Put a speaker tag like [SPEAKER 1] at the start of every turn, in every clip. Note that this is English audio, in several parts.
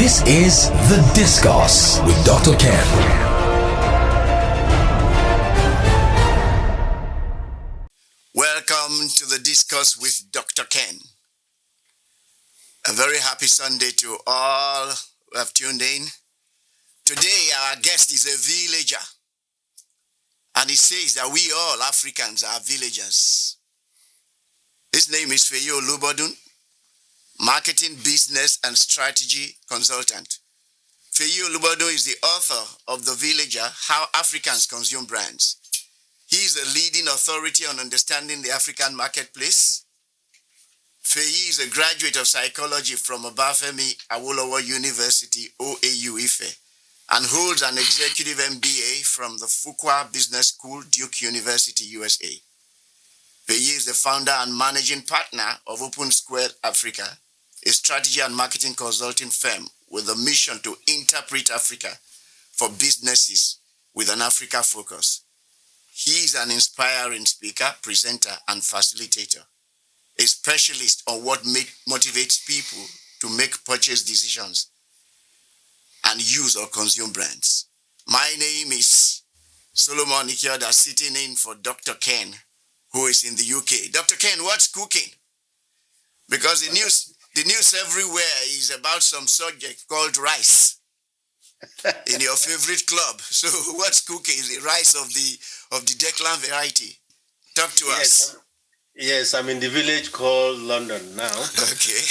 [SPEAKER 1] This is The Discourse with Dr. Ken.
[SPEAKER 2] Welcome to The Discourse with Dr. Ken. A very happy Sunday to all who have tuned in. Today our guest is a villager. And he says that we all Africans are villagers. His name is Olubodun, marketing, business, and strategy consultant. Olubodun is the author of The Villager, How Africans Consume Brands. He is a leading authority on understanding the African marketplace. Feyi is a graduate of psychology from Obafemi Awolowo University, OAU Ife, and holds an executive MBA from the Fuqua Business School, Duke University, USA. Feyi is the founder and managing partner of Open Square Africa, a strategy and marketing consulting firm with a mission to interpret Africa for businesses with an Africa focus. He is an inspiring speaker, presenter, and facilitator, a specialist on what motivates people to make purchase decisions and use or consume brands. My name is Solomon Ikioda, sitting in for Dr. Ken, who is in the UK. Dr. Ken, what's cooking? Because the news everywhere is about some subject called rice in your favorite club. So what's cooking? Is the rice of the Declan variety? Talk to us.
[SPEAKER 3] Yes, I'm in the village called London now.
[SPEAKER 2] Okay.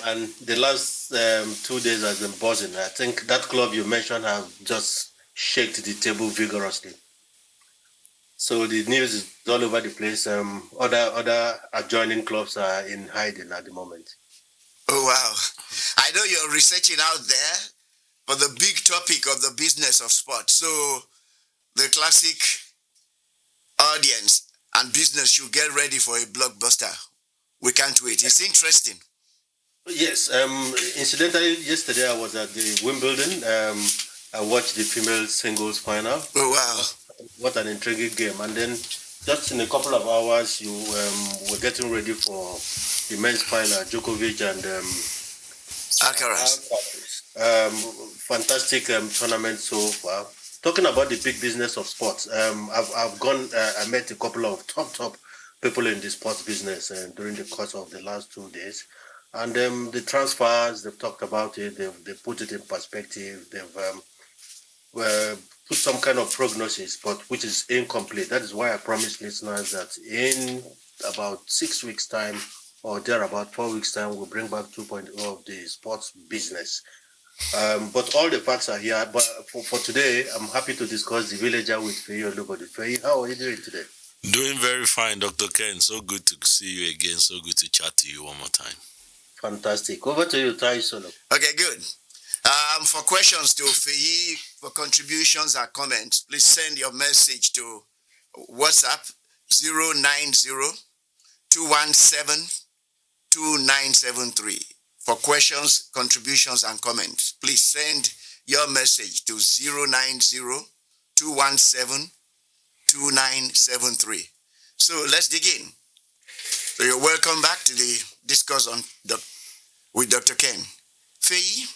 [SPEAKER 3] And the last 2 days has been buzzing. I think that club you mentioned have just shaken the table vigorously. So the news is all over the place. Other adjoining clubs are in hiding at the moment.
[SPEAKER 2] Oh, wow. I know you're researching out there for the big topic of the business of sport. So the classic audience and business should get ready for a blockbuster. We can't wait. It's interesting.
[SPEAKER 3] Yes. Incidentally, yesterday I was at the Wimbledon. I watched the female singles final.
[SPEAKER 2] Oh, wow.
[SPEAKER 3] What an intriguing game. And then just in a couple of hours, you were getting ready for the men's final, Djokovic and
[SPEAKER 2] Alcaraz.
[SPEAKER 3] Fantastic tournament so far. Talking about the big business of sports, I've gone. I met a couple of top people in the sports business during the course of the last 2 days, and the transfers they've talked about it. They've put it in perspective. They've put some kind of prognosis, but which is incomplete. That is why I promised listeners that in about 6 weeks' time, or there about 4 weeks' time, we'll bring back 2.0 of the sports business. But all the facts are here. But for today, I'm happy to discuss the villager with Olubodun. Feyi, how are you doing today?
[SPEAKER 4] Doing very fine, Dr. Ken. So good to see you again. So good to chat to you one more time. Fantastic.
[SPEAKER 3] Over to you, Feyisola.
[SPEAKER 2] Okay, good. For questions to Feyi, for contributions or comments, please send your message to WhatsApp 090-217-2973. For questions, contributions, and comments, please send your message to 090-217-2973. So let's dig in. So you're welcome back to the Discourse with Dr. Ken. Feyi,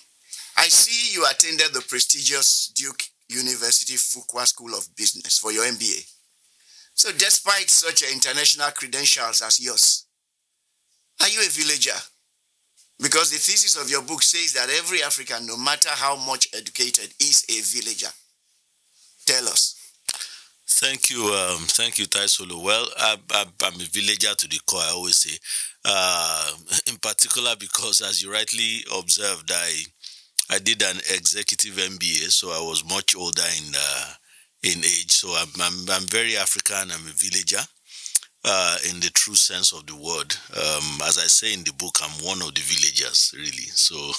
[SPEAKER 2] I see you attended the prestigious Duke University Fuqua School of Business for your MBA. So despite such international credentials as yours, are you a villager? Because the thesis of your book says that every African, no matter how much educated, is a villager. Tell us.
[SPEAKER 4] Thank you, Feyisola. Well, I'm a villager to the core, I always say. In particular, because as you rightly observed, I did an executive MBA, so I was much older in age. So I'm very African. I'm a villager. In the true sense of the word. As I say in the book, I'm one of the villagers, really. So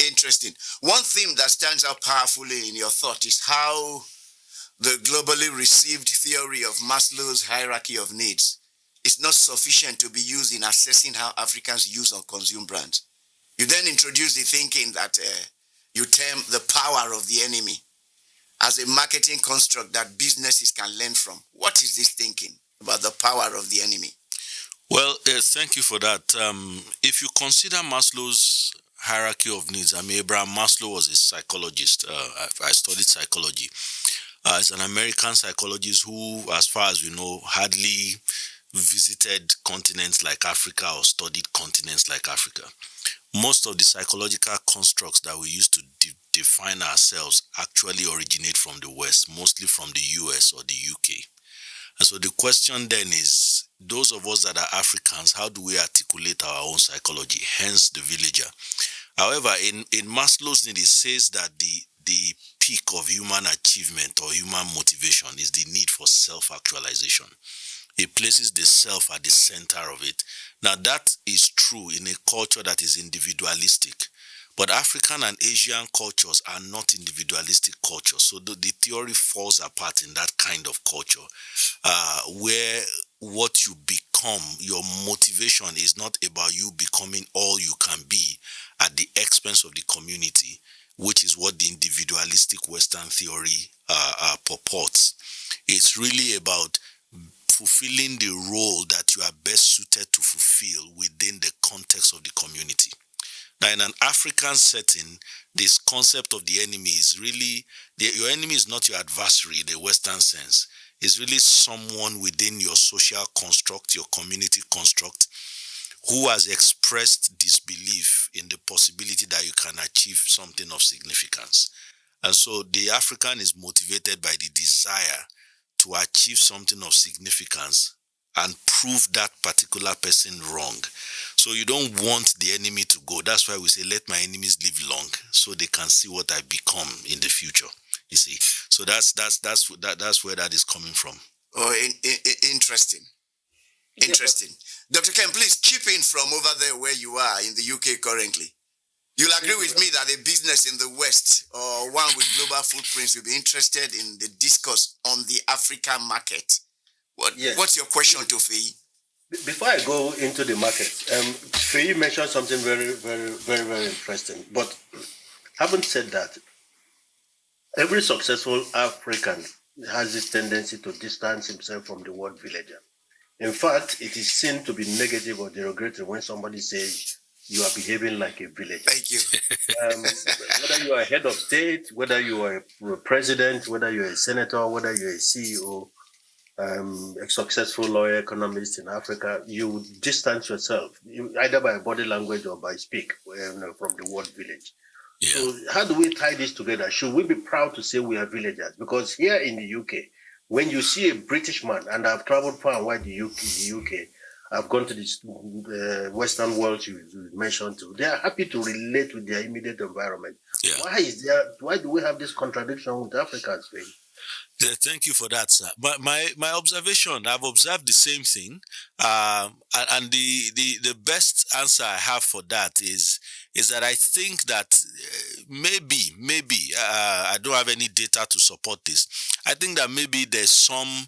[SPEAKER 2] interesting. One theme that stands out powerfully in your thought is how the globally received theory of Maslow's hierarchy of needs is not sufficient to be used in assessing how Africans use or consume brands. You then introduce the thinking that you term the power of the enemy as a marketing construct that businesses can learn from. What is this thinking about the power of the enemy?
[SPEAKER 4] Well, thank you for that. If you consider Maslow's hierarchy of needs, Abraham Maslow was a psychologist. I studied psychology. As an American psychologist who, as far as we know, hardly visited continents like Africa or studied continents like Africa. Most of the psychological constructs that we use to define ourselves actually originate from the West, mostly from the US or the UK. And so the question then is, those of us that are Africans, how do we articulate our own psychology? Hence the villager. However, in Maslow's need, it says that the peak of human achievement or human motivation is the need for self-actualization. It places the self at the center of it. Now, that is true in a culture that is individualistic. But African and Asian cultures are not individualistic cultures. So the theory falls apart in that kind of culture, where what you become, your motivation is not about you becoming all you can be at the expense of the community, which is what the individualistic Western theory purports. It's really about fulfilling the role that you are best suited to fulfill within the context of the community. Now, in an African setting, this concept of the enemy is really, your enemy is not your adversary in the Western sense. It's really someone within your social construct, your community construct, who has expressed disbelief in the possibility that you can achieve something of significance. And so the African is motivated by the desire to achieve something of significance and prove that particular person wrong. So you don't want the enemy to go. That's why we say, let my enemies live long so they can see what I become in the future. You see, so that's where that is coming from.
[SPEAKER 2] Oh, interesting. Interesting. Dr. Ken, please chip in from over there where you are in the UK currently. You'll agree with me that a business in the West or one with global footprints will be interested in the discourse on the African market. What's your question to Feyi?
[SPEAKER 3] Before I go into the market, Feyi mentioned something very, very, very, very interesting. But having said that, every successful African has this tendency to distance himself from the word villager. In fact, it is seen to be negative or derogatory when somebody says you are behaving like a villager.
[SPEAKER 2] Thank you.
[SPEAKER 3] Whether you are head of state, whether you are a president, whether you're a senator, whether you're a CEO, a successful lawyer, economist in Africa, you distance yourself, either by body language or by speak, from the word village.
[SPEAKER 4] Yeah.
[SPEAKER 3] So how do we tie this together? Should we be proud to say we are villagers? Because here in the UK, when you see a British man, and I've traveled far and wide the UK, I've gone to this Western world you mentioned too. They are happy to relate with their immediate environment.
[SPEAKER 4] Yeah.
[SPEAKER 3] Why do we have this contradiction with Africans?
[SPEAKER 4] Thank you for that, sir. But my observation, I've observed the same thing, and the best answer I have for that is that I think that maybe I don't have any data to support this. I think that maybe there's some.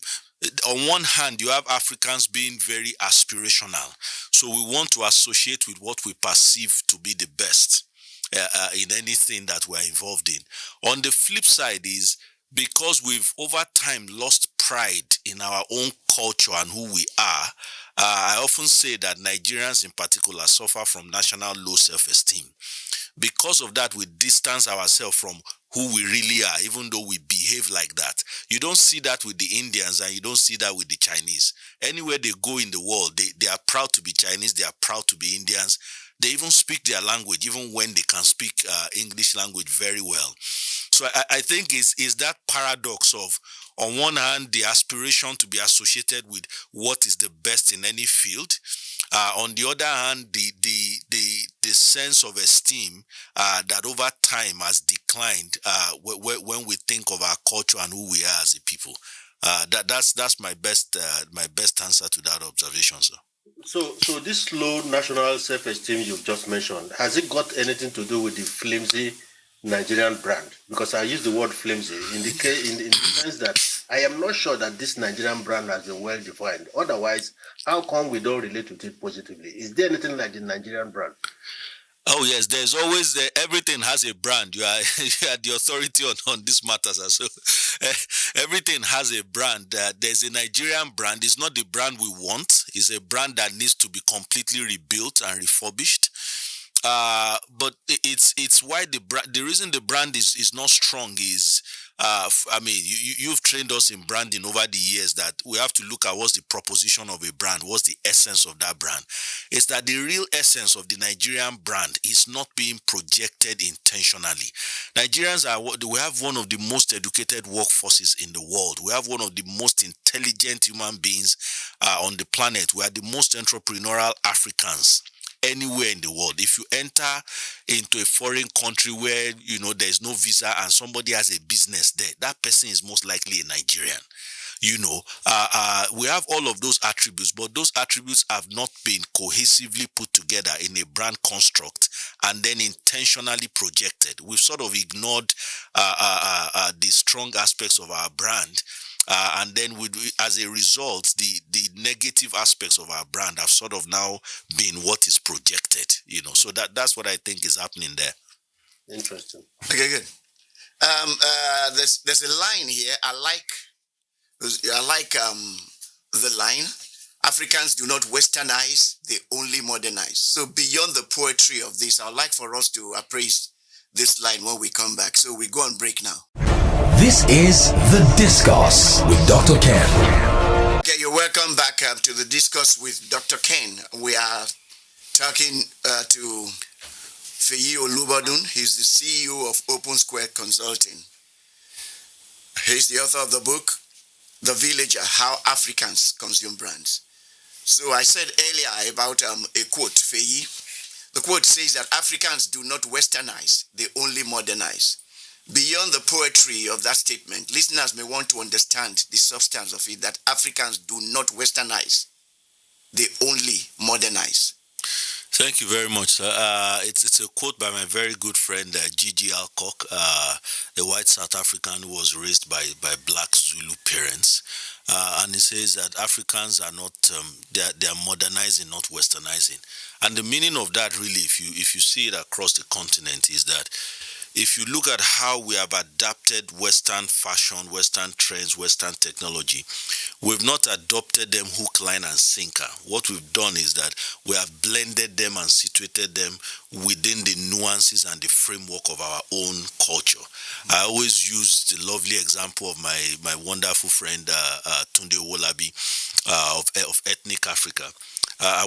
[SPEAKER 4] On one hand, you have Africans being very aspirational, so we want to associate with what we perceive to be the best in anything that we're involved in. On the flip side is, because we've over time lost pride in our own culture and who we are, I often say that Nigerians in particular suffer from national low self-esteem. Because of that, we distance ourselves from who we really are, even though we behave like that. You don't see that with the Indians and you don't see that with the Chinese. Anywhere they go in the world, they are proud to be Chinese, they are proud to be Indians. They even speak their language, even when they can speak English language very well. So I think is that paradox of, on one hand, the aspiration to be associated with what is the best in any field. On the other hand, the sense of esteem that over time has declined when we think of our culture and who we are as a people. That's my best answer to that observation, sir.
[SPEAKER 3] So this low national self-esteem you've just mentioned, has it got anything to do with the flimsy Nigerian brand? Because I use the word flimsy in the sense that I am not sure that this Nigerian brand has been well defined. Otherwise, how come we don't relate with it positively? Is there anything like the Nigerian brand?
[SPEAKER 4] Oh yes, there's always everything has a brand. You are you are the authority on these matters, and so everything has a brand. There's a Nigerian brand. It's not the brand we want. It's a brand that needs to be completely rebuilt and refurbished. But it's why the reason the brand is not strong is I mean you've trained us in branding over the years that we have to look at what's the proposition of a brand, what's the essence of that brand. It's that the real essence of the Nigerian brand is not being projected intentionally. Nigerians we have one of the most educated workforces in the world. We have one of the most intelligent human beings on the planet. We are the most entrepreneurial Africans anywhere in the world. If you enter into a foreign country where there's no visa and somebody has a business there, that person is most likely a Nigerian. We have all of those attributes, but those attributes have not been cohesively put together in a brand construct and then intentionally projected. We've sort of ignored the strong aspects of our brand. And then as a result, the negative aspects of our brand have sort of now been what is projected, So that's what I think is happening there.
[SPEAKER 3] Interesting.
[SPEAKER 2] Okay, good. There's a line here. I like the line. Africans do not westernize, they only modernize. So beyond the poetry of this, I'd like for us to appraise this line when we come back. So we go on break now.
[SPEAKER 1] This is The Discourse with Dr. Ken.
[SPEAKER 2] Okay, you're welcome back to The Discourse with Dr. Ken. We are talking to Feyisola Olubodun. He's the CEO of Open Square Consulting. He's the author of the book, The Villager, How Africans Consume Brands. So I said earlier about a quote, Feyi. The quote says that Africans do not westernize, they only modernize. Beyond the poetry of that statement, listeners may want to understand the substance of it, that Africans do not westernize, they only modernize.
[SPEAKER 4] Thank you very much, sir. It's a quote by my very good friend Gigi Alcock, a white South African who was raised by black Zulu parents. And he says that Africans are not, they are modernizing, not westernizing. And the meaning of that really, if you see it across the continent, is that if you look at how we have adapted Western fashion, Western trends, Western technology, we've not adopted them hook, line, and sinker. What we've done is that we have blended them and situated them within the nuances and the framework of our own culture. I always use the lovely example of my wonderful friend Tunde Wolabi of Ethnic Africa.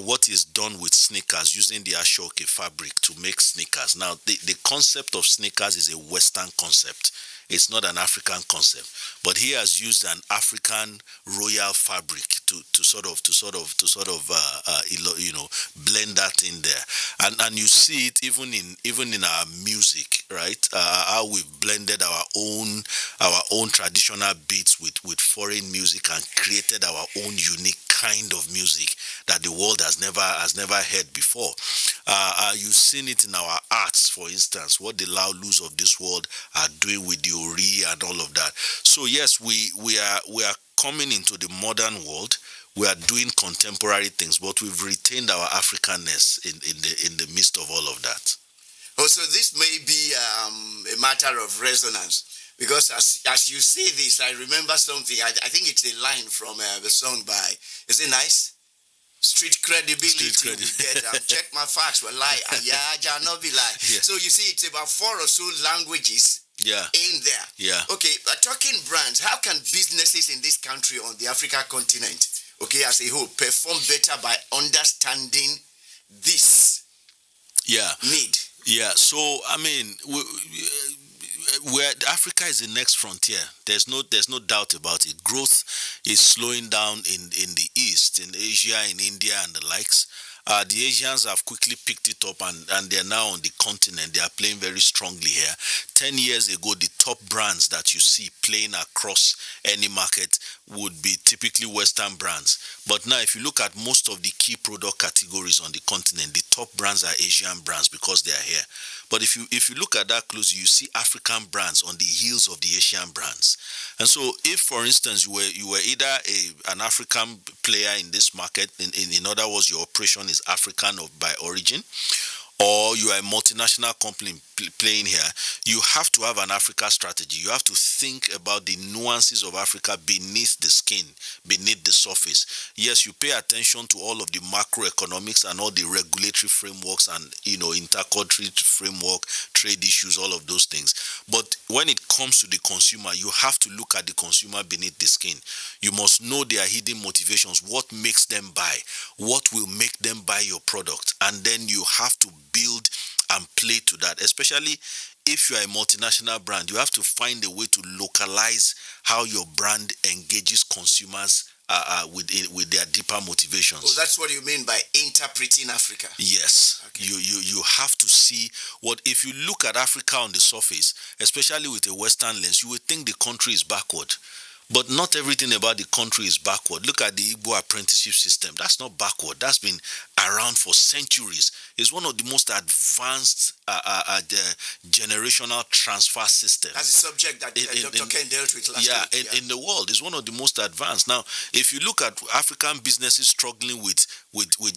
[SPEAKER 4] What is done with sneakers using the Ashoke fabric to make sneakers. Now, the concept of sneakers is a Western concept. It's not an African concept, but he has used an African royal fabric to sort of blend that in there, and you see it even in our music, right? How we've blended our own traditional beats with foreign music and created our own unique kind of music that the world has never heard before. You've seen it in our arts, for instance, what the Laolus of this world are doing with the Ori and all of that. So yes, we are coming into the modern world. We are doing contemporary things, but we've retained our Africanness in the midst of all of that.
[SPEAKER 2] Also, this may be a matter of resonance, because as you say this, I remember something. I think it's a line from the song by, is it nice? Street credibility. Check my facts, will lie. Yeah, not be lie.
[SPEAKER 4] Yeah.
[SPEAKER 2] So you see, it's about 4 or so languages in there.
[SPEAKER 4] Yeah.
[SPEAKER 2] Okay, talking brands, how can businesses in this country, on the Africa continent, okay, as a whole, perform better by understanding this need?
[SPEAKER 4] Yeah. So I mean, where Africa is the next frontier. There's no doubt about it. Growth is slowing down in the East, in Asia, in India, and the likes. The Asians have quickly picked it up and they're now on the continent. They are playing very strongly here. 10 years ago, the top brands that you see playing across any market would be typically Western brands. But now, if you look at most of the key product categories on the continent, the top brands are Asian brands because they are here. But if you look at that closely, you see African brands on the heels of the Asian brands. And so, if, for instance, you were either an African player in this market, in other words, your operation is African by origin, or you are a multinational company playing here, you have to have an Africa strategy. You have to think about the nuances of Africa beneath the skin, beneath the surface. Yes, you pay attention to all of the macroeconomics and all the regulatory frameworks and, intercountry framework, trade issues, all of those things. But when it comes to the consumer, you have to look at the consumer beneath the skin. You must know their hidden motivations, what makes them buy, what will make them buy your product, and then you have to build and play to that. Especially if you are a multinational brand, you have to find a way to localize how your brand engages consumers with their deeper motivations.
[SPEAKER 2] Oh, that's what you mean by interpreting Africa.
[SPEAKER 4] Yes. Okay. You have to see what, if you look at Africa on the surface, especially with a Western lens, you would think the country is backward. But not everything about the country is backward. Look at the Igbo apprenticeship system. That's not backward. That's been around for centuries. It's one of the most advanced generational transfer systems.
[SPEAKER 2] That's a subject that Dr. Ken dealt with last week.
[SPEAKER 4] In the world. It's one of the most advanced. Now, if you look at African businesses struggling with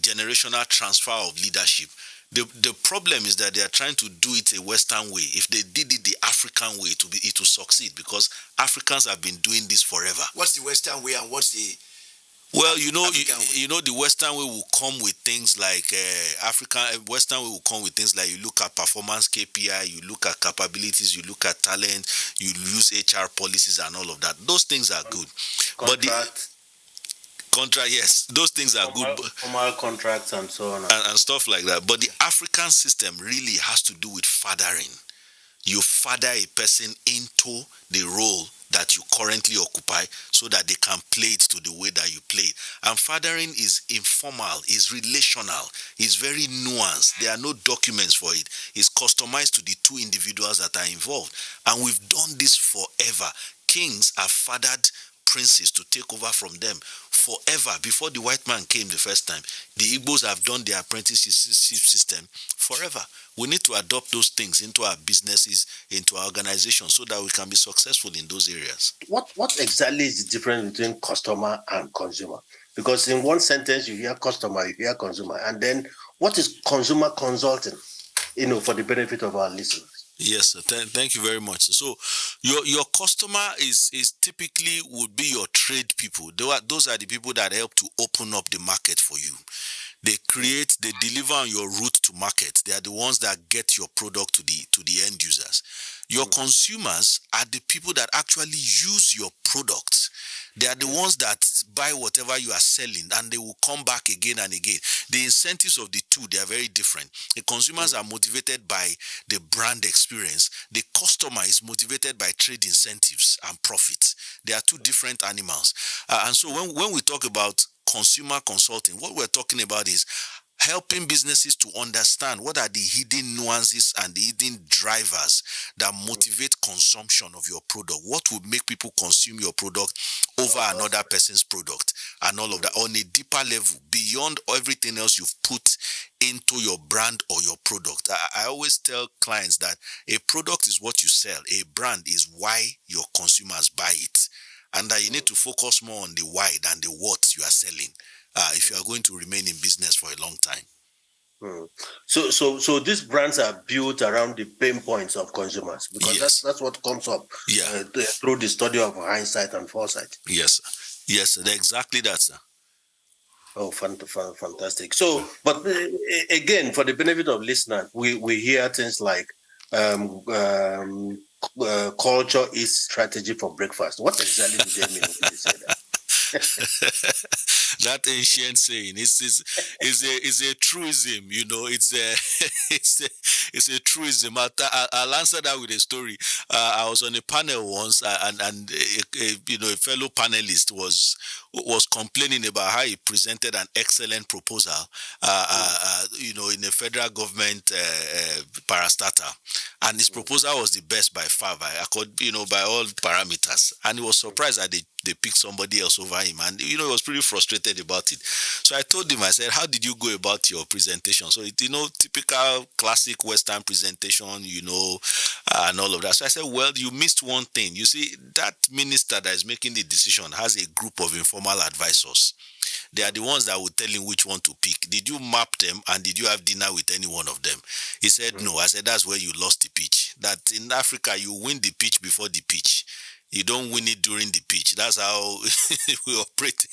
[SPEAKER 4] generational transfer of leadership, the problem is that they are trying to do it a Western way. If they did it the African way, it will succeed, because Africans have been doing this forever.
[SPEAKER 2] What's the Western way and what's the
[SPEAKER 4] the Western way will come with things like Western way will come with things like, you look at performance KPI, you look at capabilities, you look at talent, you use HR policies and all of that. Those things are good.
[SPEAKER 3] Contract.
[SPEAKER 4] Yes, those things are good.
[SPEAKER 3] Formal contracts and so on.
[SPEAKER 4] And stuff like that. But the African system really has to do with fathering. You father a person into the role that you currently occupy so that they can play it to the way that you play it. And fathering is informal, is relational, is very nuanced. There are no documents for it. It's customized to the two individuals that are involved. And we've done this forever. Kings have fathered princes to take over from them forever. Before the white man came the first time, the Igbos have done their apprenticeship system forever. We need to adopt those things into our businesses, into our organizations, so that we can be successful in those areas.
[SPEAKER 3] What exactly is the difference between customer and consumer? Because in one sentence you hear customer, you hear consumer, and then what is consumer consulting? For the benefit of our listeners.
[SPEAKER 4] Yes, thank you very much. So your customer is typically would be your trade people. Those are the people that help to open up the market for you. They deliver on your route to market. They are the ones that get your product to the end users. Your consumers are the people that actually use your products. They are the ones that buy whatever you are selling, and they will come back again and again. The incentives of the two, they are very different. The consumers are motivated by the brand experience. The customer is motivated by trade incentives and profits. They are two different animals. And so when we talk about consumer consulting, what we're talking about is helping businesses to understand what are the hidden nuances and the hidden drivers that motivate consumption of your product. What would make people consume your product over another person's product, and all of that on a deeper level beyond everything else you've put into your brand or your product. I always tell clients that a product is what you sell. A brand is why your consumers buy it. And that you need to focus more on the why than the what you are selling, if you are going to remain in business for a long time.
[SPEAKER 3] So these brands are built around the pain points of consumers, because that's what comes up through the study of hindsight and foresight.
[SPEAKER 4] Yes, exactly that, sir.
[SPEAKER 3] Oh, fantastic. So, but again, for the benefit of listeners, we hear things like culture is strategy for breakfast. What exactly do they mean when they say that?
[SPEAKER 4] That ancient saying is a truism. It's a truism. I'll answer that with a story. I was on a panel once, and a fellow panelist was complaining about how he presented an excellent proposal, in a federal government parastatal, and his proposal was the best by far, by all parameters, and he was surprised that they picked somebody else over him, and he was pretty frustrated about it. So I told him, I said, how did you go about your presentation? So typical classic Western presentation, and all of that. So I said, well, you missed one thing. You see, that minister that is making the decision has a group of informal advisors. They are the ones that will tell him which one to pick. Did you map them and did you have dinner with any one of them? He said, no. I said, that's where you lost the pitch. That in Africa, you win the pitch before the pitch. You don't win it during the pitch. That's how we operate.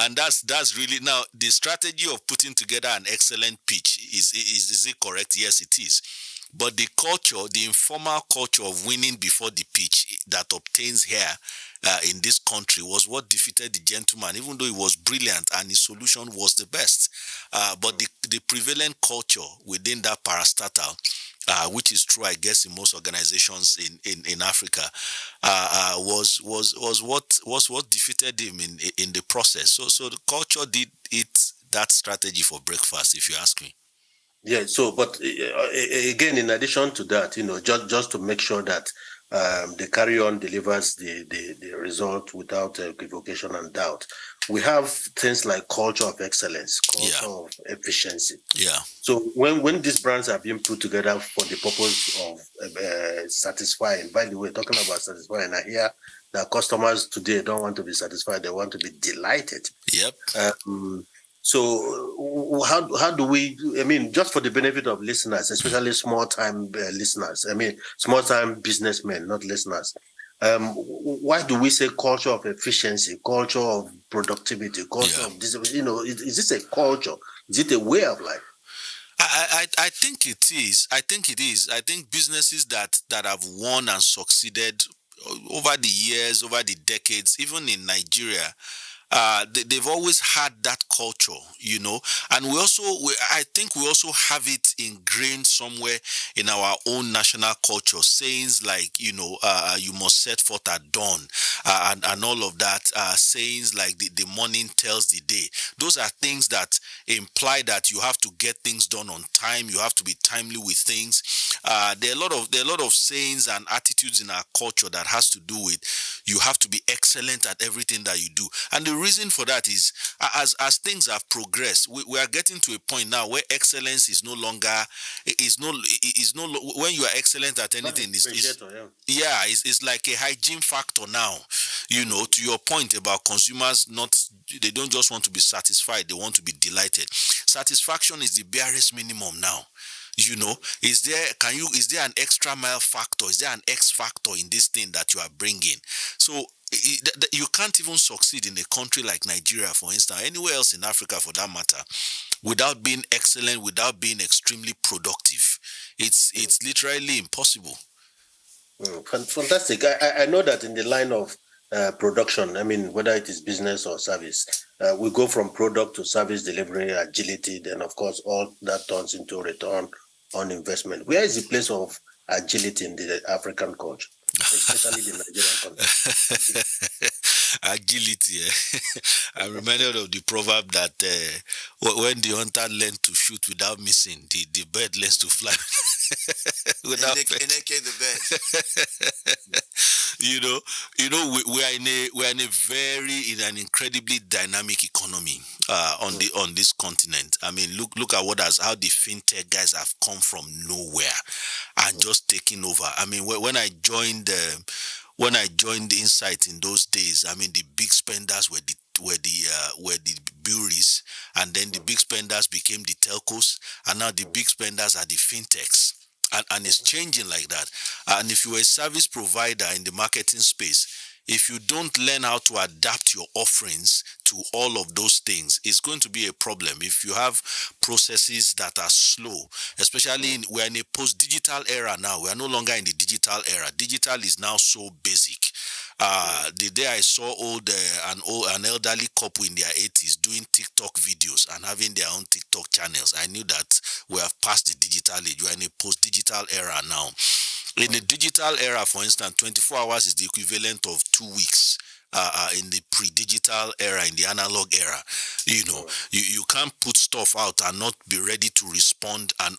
[SPEAKER 4] And that's really, now, the strategy of putting together an excellent pitch, is it correct? Yes, it is. But the culture, the informal culture of winning before the pitch that obtains here in this country was what defeated the gentleman, even though he was brilliant and his solution was the best. But the prevalent culture within that parastatal, which is true, I guess, in most organizations in Africa, was what defeated him in the process. So the culture did that strategy for breakfast, if you ask me.
[SPEAKER 3] Yeah. So, but again, in addition to that, just to make sure that the carry on delivers the result without equivocation and doubt, we have things like culture of excellence, culture of efficiency.
[SPEAKER 4] Yeah.
[SPEAKER 3] So when these brands are being put together for the purpose of satisfying, by the way, talking about satisfying, I hear that customers today don't want to be satisfied; they want to be delighted.
[SPEAKER 4] Yep.
[SPEAKER 3] So how do we, just for the benefit of listeners, especially small-time listeners, small-time businessmen, not listeners, why do we say culture of efficiency, culture of productivity, culture of this, is this a culture? Is it a way of life?
[SPEAKER 4] I think it is. I think businesses that have won and succeeded over the years, over the decades, even in Nigeria, they've always had that culture, and I think we also have it ingrained somewhere in our own national culture, sayings like, you must set forth at dawn, and all of that, sayings like the morning tells the day. Those are things that imply that you have to get things done on time. You have to be timely with things. There are a lot of sayings and attitudes in our culture that has to do with you have to be excellent at everything that you do. And the reason for that is as things have progressed, we are getting to a point now where excellence is no longer when you are excellent at anything, it's like a hygiene factor now. To your point about consumers, they don't just want to be satisfied, they want to be delighted. Satisfaction is the barest minimum now. Is there an extra mile factor? Is there an X factor in this thing that you are bringing? So you can't even succeed in a country like Nigeria, for instance, anywhere else in Africa for that matter, without being excellent, without being extremely productive. It's literally impossible.
[SPEAKER 3] Fantastic. I know that in the line of production, whether it is business or service, we go from product to service delivery, agility, then of course all that turns into return on investment. Where is the place of agility in the African culture, especially the Nigerian context?
[SPEAKER 4] Agility. I'm reminded of the proverb that when the hunter learns to shoot without missing, the bird learns to fly without
[SPEAKER 2] the bird.
[SPEAKER 4] we are in an incredibly dynamic economy on this continent. Look at how the fintech guys have come from nowhere and just taking over. When I joined Insight in those days, the big spenders were the breweries, and then the big spenders became the telcos, and now the big spenders are the fintechs. And it's changing like that. And if you're a service provider in the marketing space, if you don't learn how to adapt your offerings to all of those things, it's going to be a problem. If you have processes that are slow, especially we're in a post-digital era now. We are no longer in the digital era. Digital is now so basic. The day I saw an elderly couple in their 80s doing TikTok videos and having their own TikTok channels, I knew that we have passed the digital age. We are in a post-digital era now. In the digital era, for instance, 24 hours is the equivalent of 2 weeks. In the pre-digital era, in the analog era, you can't put stuff out and not be ready to respond and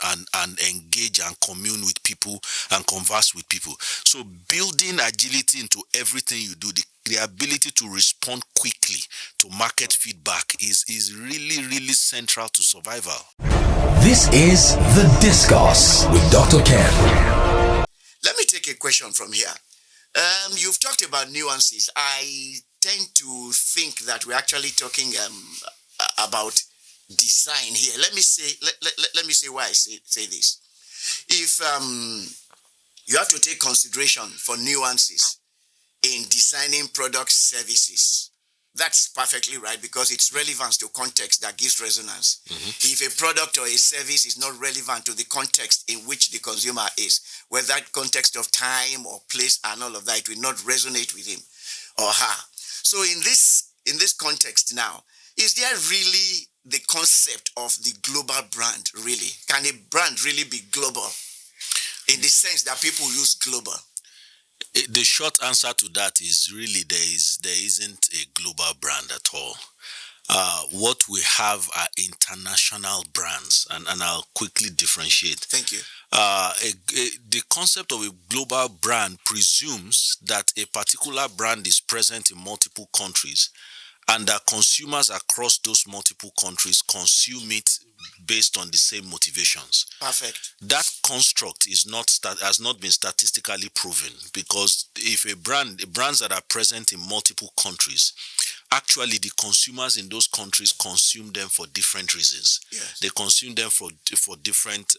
[SPEAKER 4] engage and commune with people and converse with people. So building agility into everything you do, the ability to respond quickly to market feedback is really, really central to survival.
[SPEAKER 1] This is The Discourse with Dr. Ken.
[SPEAKER 2] Let me take a question from here. You've talked about nuances. I tend to think that we're actually talking about design here. Let me say why I say this. If you have to take consideration for nuances in designing product services, that's perfectly right, because it's relevance to context that gives resonance. If a product or a service is not relevant to the context in which the consumer is, whether that context of time or place and all of that, it will not resonate with him or her. So in this context now, is there really the concept of the global brand really? Can a brand really be global in the sense that people use global?
[SPEAKER 4] The short answer to that is really there isn't a global brand at all. What we have are international brands, and I'll quickly differentiate.
[SPEAKER 2] Thank you.
[SPEAKER 4] The concept of a global brand presumes that a particular brand is present in multiple countries and that consumers across those multiple countries consume it based on the same motivations.
[SPEAKER 2] Perfect.
[SPEAKER 4] That construct has not been statistically proven, because if brands that are present in multiple countries, actually the consumers in those countries consume them for different reasons.
[SPEAKER 2] Yes.
[SPEAKER 4] They consume them for different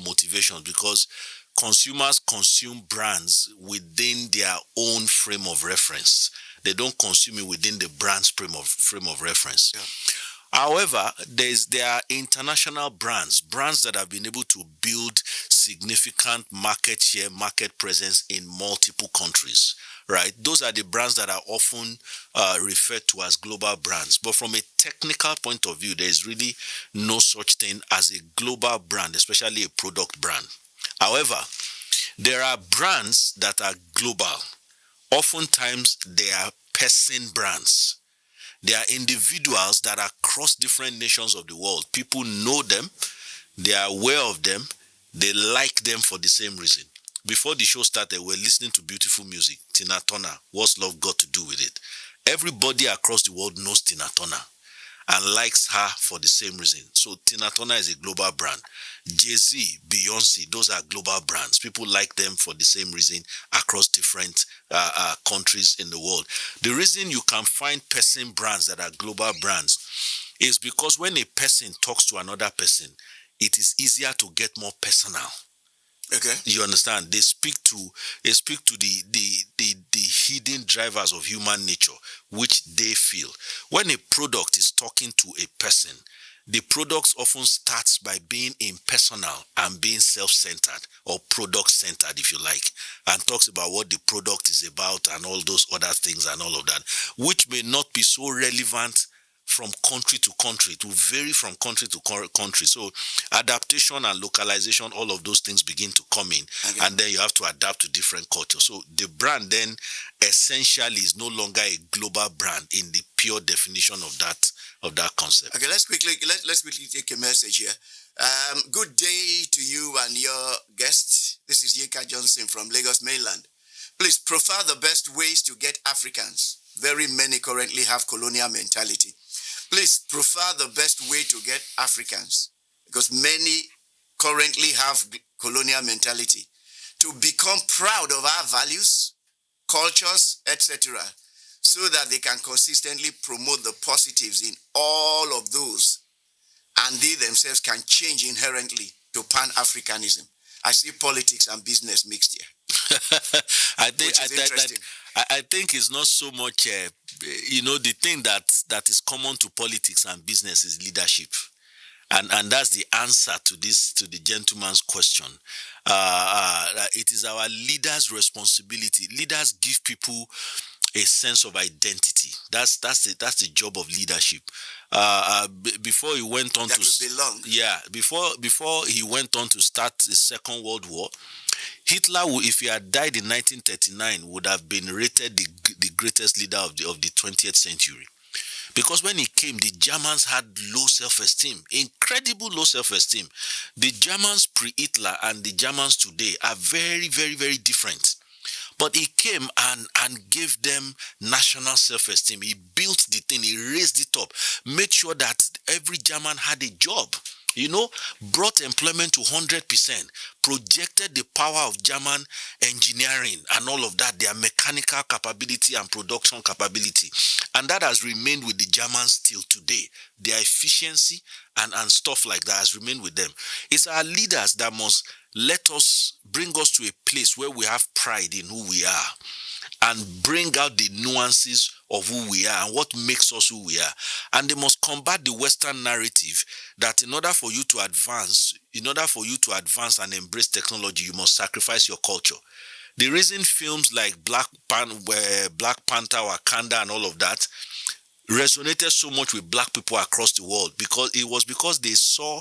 [SPEAKER 4] motivations, because consumers consume brands within their own frame of reference. They don't consume it within the brand's frame of reference.
[SPEAKER 2] Yeah.
[SPEAKER 4] However, there are international brands that have been able to build significant market share, market presence in multiple countries, right? Those are the brands that are often referred to as global brands. But from a technical point of view, there is really no such thing as a global brand, especially a product brand. However, there are brands that are global. Oftentimes, they are person brands. They are individuals that are across different nations of the world. People know them, they are aware of them, they like them for the same reason. Before the show started, we were listening to beautiful music. Tina Turner, What's Love Got to Do with It? Everybody across the world knows Tina Turner and likes her for the same reason. So Tina Turner is a global brand. Jay-Z, Beyonce, those are global brands. People like them for the same reason across different countries in the world. The reason you can find person brands that are global brands is because when a person talks to another person, it is easier to get more personal.
[SPEAKER 2] Okay.
[SPEAKER 4] You understand? They speak to the hidden drivers of human nature, which they feel. When a product is talking to a person, the product often starts by being impersonal and being self-centered or product-centered, if you like, and talks about what the product is about and all those other things and all of that, which may not be so relevant from country to country, to vary from country to country. So adaptation and localization, all of those things begin to come in. Okay. And then you have to adapt to different cultures. So the brand then essentially is no longer a global brand in the pure definition of that concept.
[SPEAKER 2] Okay, let's quickly take a message here. Good day to you and your guest. This is Yinka Johnson from Lagos, Mainland. Please profile the best ways to get Africans. Very many currently have colonial mentality. Please profile the best way to get Africans, because many currently have colonial mentality, to become proud of our values, cultures, etc., so that they can consistently promote the positives in all of those, and they themselves can change inherently to Pan-Africanism. I see politics and business mixed here.
[SPEAKER 4] I think it's not so much, the thing that is common to politics and business is leadership. And that's the answer to the gentleman's question. It is our leaders' responsibility. Leaders give people a sense of identity. That's the job of leadership. Before he went on before he went on to start the Second World War, Hitler, if he had died in 1939, would have been rated the greatest leader of the 20th century. Because when he came, the Germans had low self-esteem, incredible low self-esteem. The Germans pre-Hitler and the Germans today are very, very, very different. But he came and gave them national self-esteem. He built the thing, he raised it up, made sure that every German had a job. brought employment to 100%, projected the power of German engineering and all of that, their mechanical capability and production capability. And that has remained with the Germans till today. Their efficiency and stuff like that has remained with them. It's our leaders that must bring us to a place where we have pride in who we are and bring out the nuances of who we are and what makes us who we are. And they must combat the Western narrative that in order for you to advance and embrace technology, you must sacrifice your culture. The reason films like Black Panther, Wakanda, and all of that resonated so much with black people across the world because they saw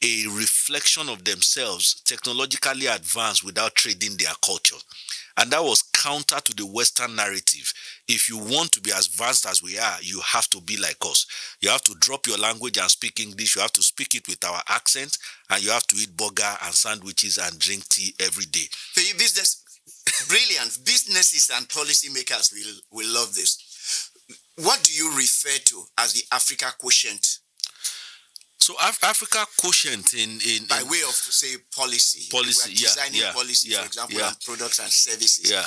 [SPEAKER 4] a reflection of themselves technologically advanced without trading their culture. And that was counter to the Western narrative. If you want to be as advanced as we are, you have to be like us. You have to drop your language and speak English. You have to speak it with our accent, and you have to eat burger and sandwiches and drink tea every day.
[SPEAKER 2] Brilliant. Businesses and policymakers will love this. What do you refer to as the Africa quotient?
[SPEAKER 4] So Africa quotient
[SPEAKER 2] by way of say policy, designing policy, for example, and products and services.
[SPEAKER 4] Yeah.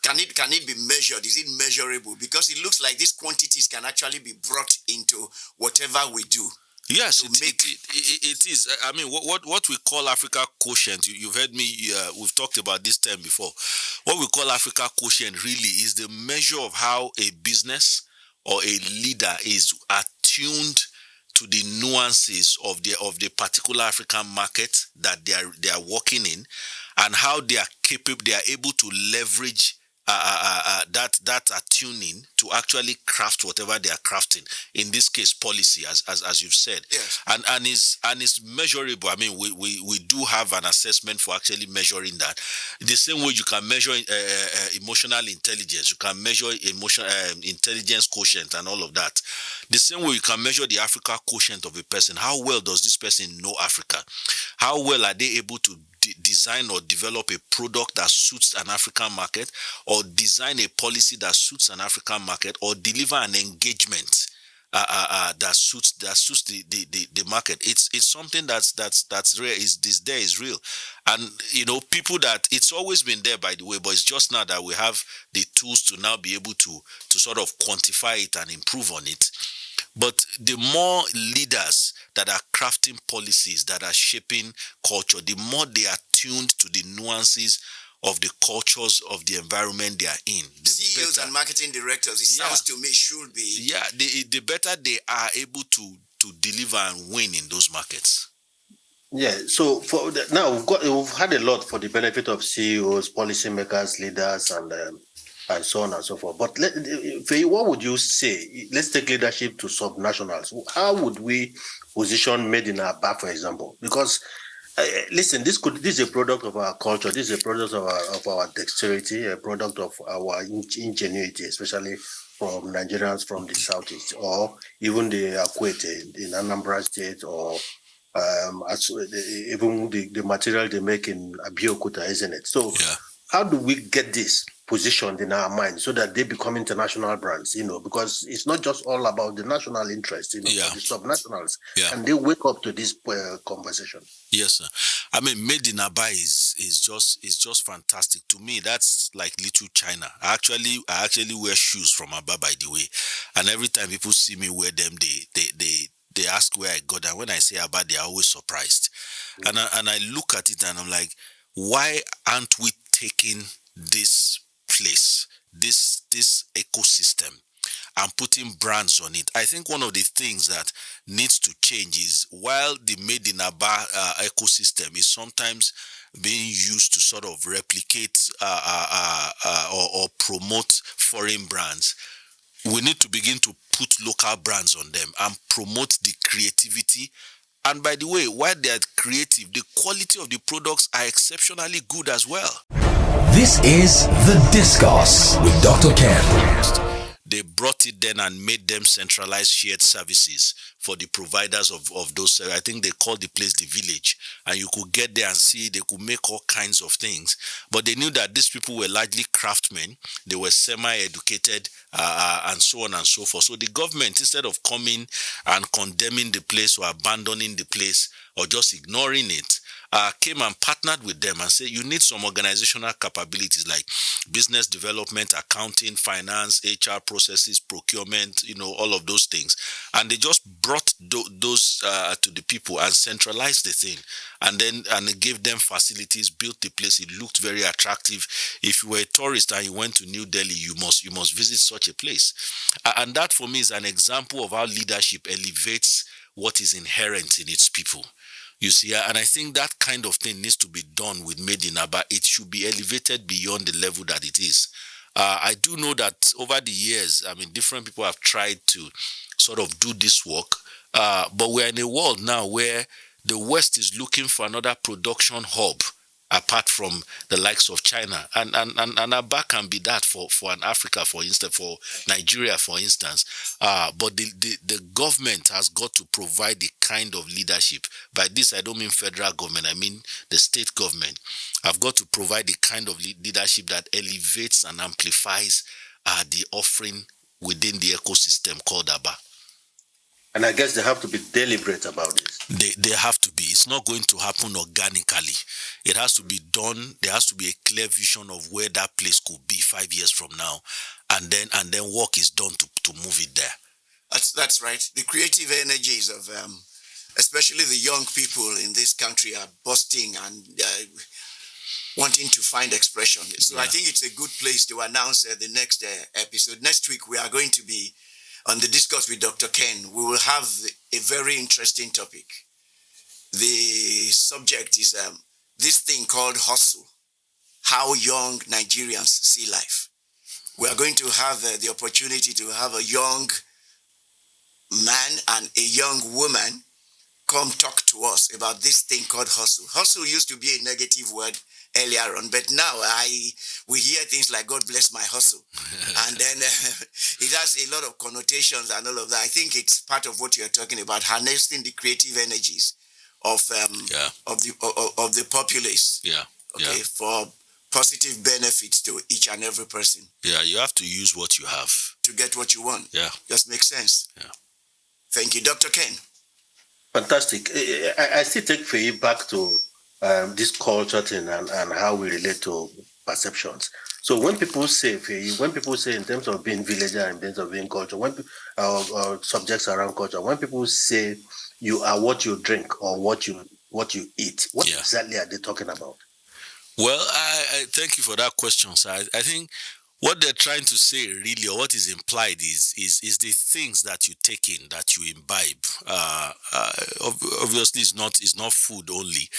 [SPEAKER 2] Can it be measured? Is it measurable? Because it looks like these quantities can actually be brought into whatever we do.
[SPEAKER 4] Yes, it is. I mean, what we call Africa quotient, you've heard me, we've talked about this term before. What we call Africa quotient really is the measure of how a business or a leader is attuned to the nuances of the particular African market that they are working in, and how they are able to leverage that attuning to actually craft whatever they are crafting. In this case, policy, as you've said,
[SPEAKER 2] yes.
[SPEAKER 4] and is measurable. I mean, we do have an assessment for actually measuring that. The same way you can measure emotional intelligence, you can measure intelligence quotient and all of that. The same way you can measure the Africa quotient of a person. How well does this person know Africa? How well are they able to design or develop a product that suits an African market, or design a policy that suits an African market, or deliver an engagement that suits the market? It's something that's rare. Is real, and people that it's always been there, by the way, but it's just now that we have the tools to now be able to sort of quantify it and improve on it. But the more leaders that are crafting policies that are shaping culture, the more they are tuned to the nuances of the cultures of the environment they are in. The
[SPEAKER 2] CEOs and marketing directors, it sounds to me, should be.
[SPEAKER 4] Yeah, the better they are able to deliver and win in those markets.
[SPEAKER 3] Yeah, so now we've had a lot for the benefit of CEOs, policymakers, leaders, and so on and so forth. But what would you say? Let's take leadership to subnationals. How would we position Made in Aba, for example? Because listen, this is a product of our culture. This is a product of our dexterity, a product of our ingenuity, especially from Nigerians from the southeast, or even the Akwete in Anambra State, or even the material they make in Abeokuta, isn't it? So how do we get this positioned in our mind so that they become international brands, because it's not just all about the national interest, the subnationals, and they wake up to this conversation.
[SPEAKER 4] Yes, sir. I mean, Made in Aba is just fantastic. To me, that's like little China. I actually wear shoes from Aba, by the way, and every time people see me wear them, they ask where I got them. When I say Aba, they are always surprised, and I look at it and I'm like, why aren't we taking this place, this ecosystem, and putting brands on it? I think one of the things that needs to change is, while the Made in Aba ecosystem is sometimes being used to sort of replicate or promote foreign brands, we need to begin to put local brands on them and promote the creativity. And by the way, while they are creative, the quality of the products are exceptionally good as well.
[SPEAKER 1] This is The Discourse with Dr. Ken.
[SPEAKER 4] they brought it then and made them centralized shared services for the providers of those. I think they called the place the village, and you could get there and see they could make all kinds of things. But they knew that these people were largely craftsmen. They were semi-educated, and so on and so forth. So the government, instead of coming and condemning the place or abandoning the place or just ignoring it, came and partnered with them and said, you need some organizational capabilities like business development, accounting, finance, HR processes, procurement, all of those things. And they just brought those to the people and centralized the thing. And it gave them facilities, built the place. It looked very attractive. If you were a tourist and you went to New Delhi, you must visit such a place. And that for me is an example of how leadership elevates what is inherent in its people. You see, and I think that kind of thing needs to be done with Made in Aba. It should be elevated beyond the level that it is. I do know that over the years, different people have tried to sort of do this work, but we're in a world now where the West is looking for another production hub apart from the likes of China. And Aba can be that for an Africa, for instance, for Nigeria, for instance. But the government has got to provide the kind of leadership. By this, I don't mean federal government, I mean the state government. I've got to provide the kind of leadership that elevates and amplifies the offering within the ecosystem called Aba.
[SPEAKER 3] And I guess they have to be deliberate about this.
[SPEAKER 4] They have to be. It's not going to happen organically. It has to be done. There has to be a clear vision of where that place could be 5 years from now, and then work is done to move it there.
[SPEAKER 2] That's right. The creative energies of especially the young people in this country are bursting and wanting to find expression. So yeah. I think it's a good place to announce the next episode. Next week we are going to be on the Discourse with Dr. Ken. We will have a very interesting topic. The subject is this thing called hustle, how young Nigerians see life. We are going to have the opportunity to have a young man and a young woman come talk to us about this thing called hustle. Hustle used to be a negative word earlier on, but now we hear things like God bless my hustle, and then it has a lot of connotations and all of that. I think it's part of what you're talking about, harnessing the creative energies of the populace.
[SPEAKER 4] Yeah.
[SPEAKER 2] Okay, for positive benefits to each and every person.
[SPEAKER 4] Yeah, you have to use what you have
[SPEAKER 2] to get what you want.
[SPEAKER 4] Yeah,
[SPEAKER 2] just makes sense.
[SPEAKER 4] Yeah.
[SPEAKER 2] Thank you, Dr. Ken.
[SPEAKER 3] Fantastic. I still take Feyi back to this culture thing and how we relate to perceptions. So when people say, Feyi, in terms of being villager, in terms of being culture, when subjects around culture, when people say you are what you drink or what you eat, what exactly are they talking about?
[SPEAKER 4] Well, I thank you for that question, sir. I think what they're trying to say really, or what is implied is the things that you take in, that you imbibe. Obviously, it's not food only,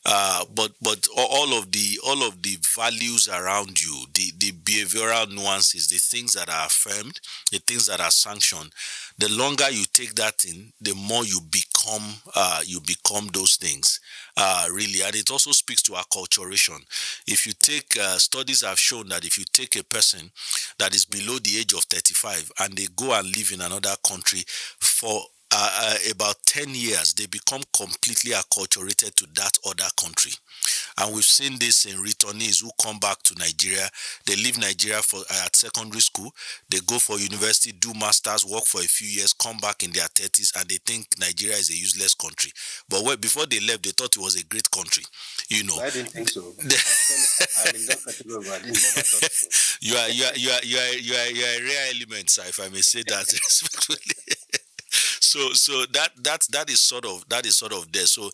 [SPEAKER 4] but all of the values around you, the behavioral nuances, the things that are affirmed, the things that are sanctioned. The longer you take that in, the more you become those things, really. And it also speaks to acculturation. If you take, studies have shown that if you take a person that is below the age of 35 and they go and live in another country for about 10 years, they become completely acculturated to that other country. And we've seen this in returnees who come back to Nigeria. They leave Nigeria at secondary school. They go for university, do masters, work for a few years, come back in their 30s, and they think Nigeria is a useless country. But before they left, they thought it was a great country.
[SPEAKER 3] I didn't think so. I'm in that category, but I never thought so.
[SPEAKER 4] You are a rare element, sir, if I may say that respectfully. So that is sort of there. So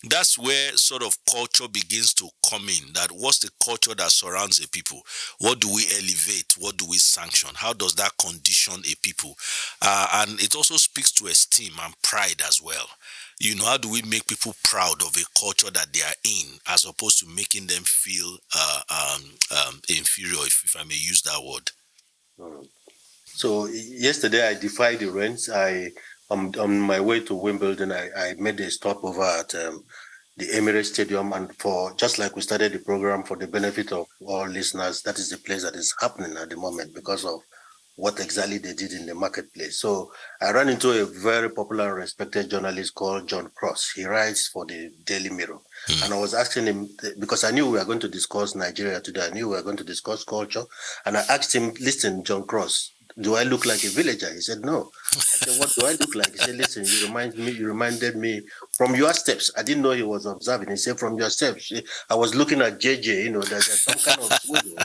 [SPEAKER 4] that's where sort of culture begins to come in. That what's the culture that surrounds a people? What do we elevate? What do we sanction? How does that condition a people? And it also speaks to esteem and pride as well. How do we make people proud of a culture that they are in, as opposed to making them feel inferior, if I may use that word?
[SPEAKER 3] So yesterday I defied the rains. On my way to Wimbledon, I made a stop over at the Emirates Stadium, and for just like we started the program, for the benefit of all listeners, that is the place that is happening at the moment because of what exactly they did in the marketplace. So I ran into a very popular and respected journalist called John Cross. He writes for the Daily Mirror. And I was asking him, because I knew we were going to discuss Nigeria today, I knew we were going to discuss culture. And I asked him, listen, John Cross, do I look like a villager? He said, no. I said, what do I look like? He said, listen, you reminded me from your steps. I didn't know he was observing. He said, from your steps. I was looking at JJ, there's some kind of swivel.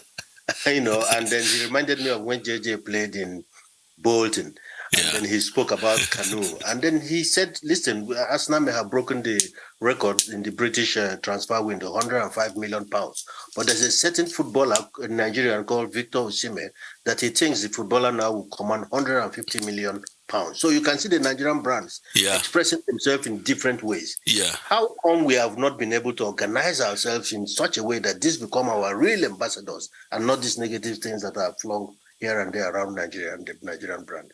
[SPEAKER 3] And then he reminded me of when JJ played in Bolton. And then he spoke about canoe. And then he said, listen, Arsenal may have broken the record in the British transfer window, £105 million. But there's a certain footballer in Nigeria called Victor Osimhen that he thinks the footballer now will command £150 million. So you can see the Nigerian brands expressing themselves in different ways. How come we have not been able to organize ourselves in such a way that this become our real ambassadors and not these negative things that are flung here and there around Nigeria and the Nigerian brand?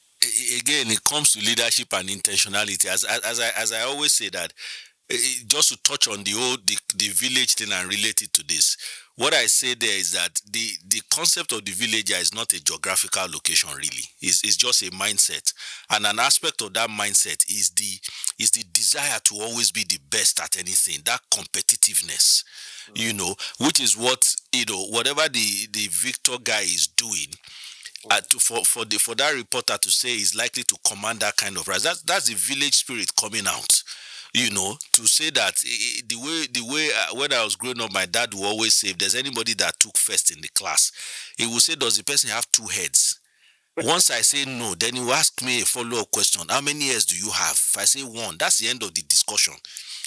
[SPEAKER 4] Again, it comes to leadership and intentionality. As I always say that, just to touch on the village thing and relate it to this, what I say there is that the concept of the villager is not a geographical location really. It's just a mindset, and an aspect of that mindset is the desire to always be the best at anything. That competitiveness, which is what whatever the Victor guy is doing. For that reporter to say he's likely to command that kind of rise, that's the village spirit coming out. To say that the way when I was growing up, my dad would always say, if there's anybody that took first in the class, he would say, does the person have two heads? Once I say no, then he will ask me a follow-up question. How many years do you have? If I say one, that's the end of the discussion.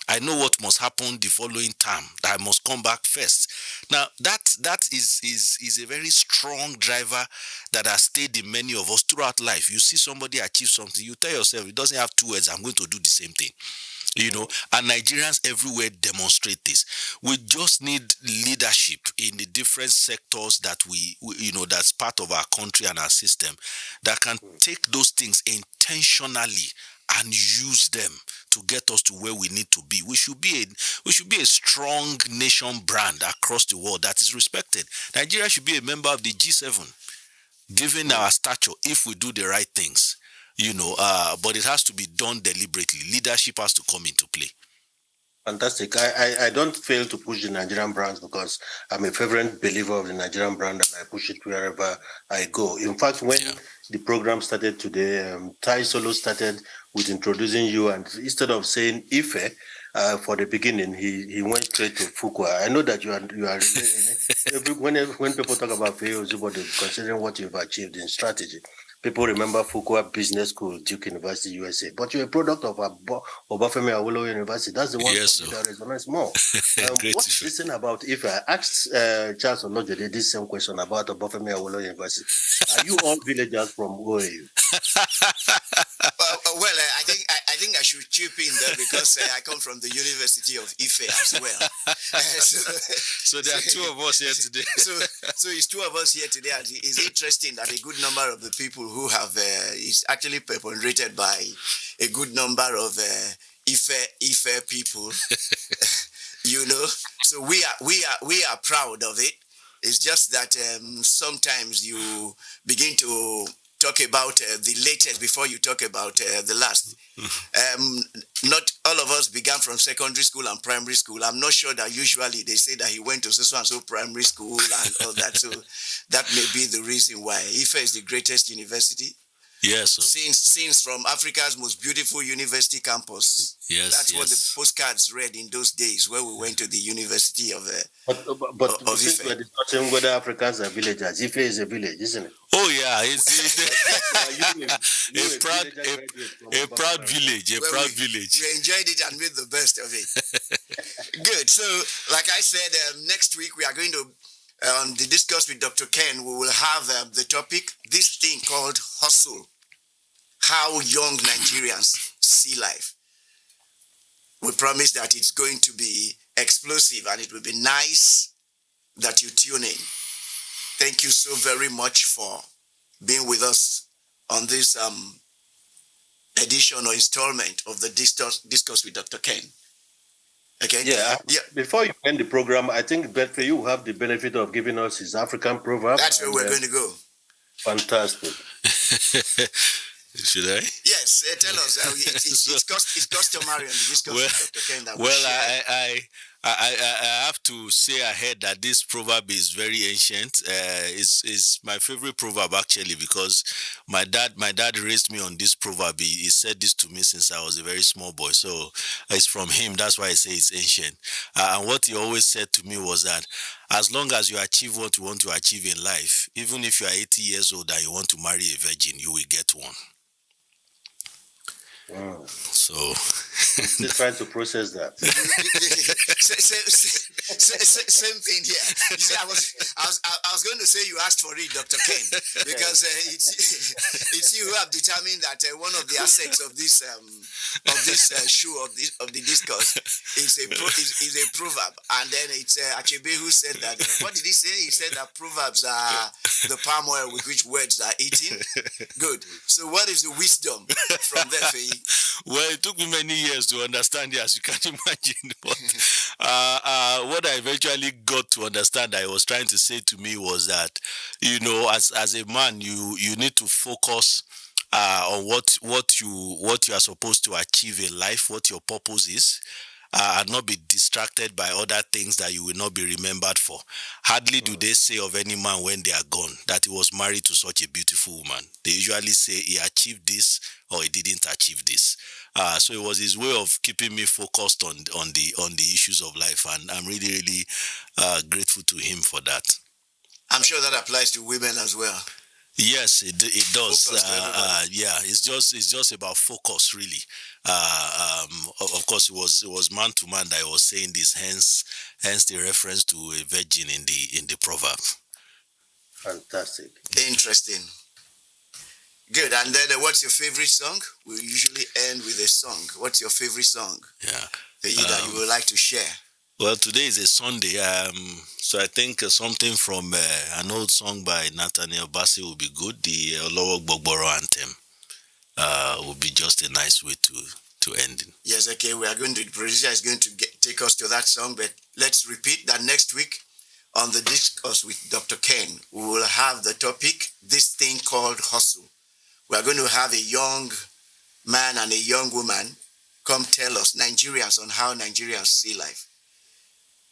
[SPEAKER 4] I know what must happen the following term, that I must come back first. Now, that is a very strong driver that has stayed in many of us throughout life. You see somebody achieve something, you tell yourself, it doesn't have two words, I'm going to do the same thing. And Nigerians everywhere demonstrate this. We just need leadership in the different sectors that we that's part of our country and our system, that can take those things intentionally and use them to get us to where we need to be. We should be a strong nation brand across the world that is respected. Nigeria should be a member of the G7, given our stature, if we do the right things. But it has to be done deliberately. Leadership has to come into play.
[SPEAKER 3] Fantastic. I don't fail to push the Nigerian brands because I'm a fervent believer of the Nigerian brand and I push it wherever I go. In fact, when the program started today, Feyisola started with introducing you, and instead of saying Ife for the beginning, he went straight to Fukwa. I know that you are when people talk about Feyisola, considering what you've achieved in strategy, people remember Fuqua Business School, Duke University, USA. But you're a product of Obafemi Awolowo University. That's the one that resonates more. What is this thing about? If I asked Charles Olubodun this same question about Obafemi Awolowo University, are you all villagers from OAU?
[SPEAKER 2] I think I should chip in there because I come from the University of Ife as well.
[SPEAKER 4] So there are two of us here today.
[SPEAKER 2] So it's two of us here today. And it's interesting that a good number of the people who have is actually preponderated by a good number of Ife people. So we are proud of it. It's just that sometimes you begin to talk about the latest before you talk about the last. Not all of us began from secondary school and primary school. I'm not sure that usually they say that he went to so and so primary school and all that. So that may be the reason why Ife is the greatest university.
[SPEAKER 4] Yes.
[SPEAKER 2] Since from Africa's most beautiful university campus.
[SPEAKER 4] Yes.
[SPEAKER 2] That's what the postcards read in those days when we went to the University of
[SPEAKER 3] But since we're discussing whether Africans are villagers, Ife is a village, isn't it?
[SPEAKER 4] Oh yeah, it's a proud village.
[SPEAKER 2] We enjoyed it and made the best of it. Good. So, like I said, next week we are going to on the Discourse with Dr. Ken. We will have the topic, this thing called hustle. How young Nigerians see life. We promise that it's going to be explosive and it will be nice that you tune in. Thank you so very much for being with us on this edition or installment of the Discourse with Dr. Ken. Okay?
[SPEAKER 3] Yeah. Before you end the program, I think Bedford, you have the benefit of giving us his African proverb.
[SPEAKER 2] That's where we're going to go.
[SPEAKER 3] Fantastic.
[SPEAKER 4] Should I?
[SPEAKER 2] Yes, tell us. It's customary on the Discourse with Dr. Ken that we share.
[SPEAKER 4] I have to say ahead that this proverb is very ancient. Is my favorite proverb actually, because my dad raised me on this proverb. He said this to me since I was a very small boy. So it's from him. That's why I say it's ancient. And what he always said to me was that as long as you achieve what you want to achieve in life, even if you are 80 years old and you want to marry a virgin, you will get one.
[SPEAKER 3] Wow.
[SPEAKER 4] So
[SPEAKER 3] Still trying to process that.
[SPEAKER 2] Same thing here. You see, I was going to say you asked for it, Dr. Ken, because it's you who have determined that one of the assets of this show of the Discourse is a proverb, and then it's Achebe who said that. What did he say? He said that proverbs are the palm oil with which words are eaten. Good. So what is the wisdom from there for you?
[SPEAKER 4] Well, it took me many years to understand it, as you can imagine. But what I eventually got to understand that he was trying to say to me was that, as a man, you need to focus on what you are supposed to achieve in life, what your purpose is. And not be distracted by other things that you will not be remembered for. Hardly do they say of any man when they are gone that he was married to such a beautiful woman. They usually say he achieved this or he didn't achieve this. So it was his way of keeping me focused on the issues of life, and I'm really, really grateful to him for that.
[SPEAKER 2] I'm sure that applies to women as well.
[SPEAKER 4] Yes, it does. Yeah, it's just about focus, really. Of course, it was man to man that I was saying this. Hence the reference to a virgin in the proverb.
[SPEAKER 2] Fantastic, interesting, good. And then, what's your favorite song? We usually end with a song. What's your favorite song?
[SPEAKER 4] Yeah,
[SPEAKER 2] that you would like to share.
[SPEAKER 4] Well, today is a Sunday, so I think something from an old song by Nathaniel Bassey will be good. The Olubodun anthem will be just a nice way to end it. Yes, okay.
[SPEAKER 2] The producer is going to take us to that song, but let's repeat that next week on the Discourse with Dr. Ken. We will have the topic, this thing called hustle. We are going to have a young man and a young woman come tell us, Nigerians, on how Nigerians see life.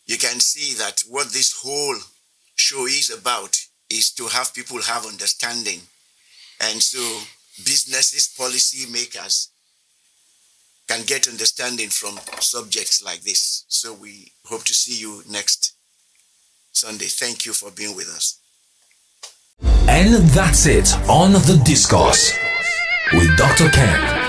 [SPEAKER 2] You can see that what this whole show is about is to have people have understanding. And so businesses, policy makers can get understanding from subjects like this. So we hope to see you next Sunday. Thank you for being with us.
[SPEAKER 1] And that's it on The Discourse with Dr. Ken.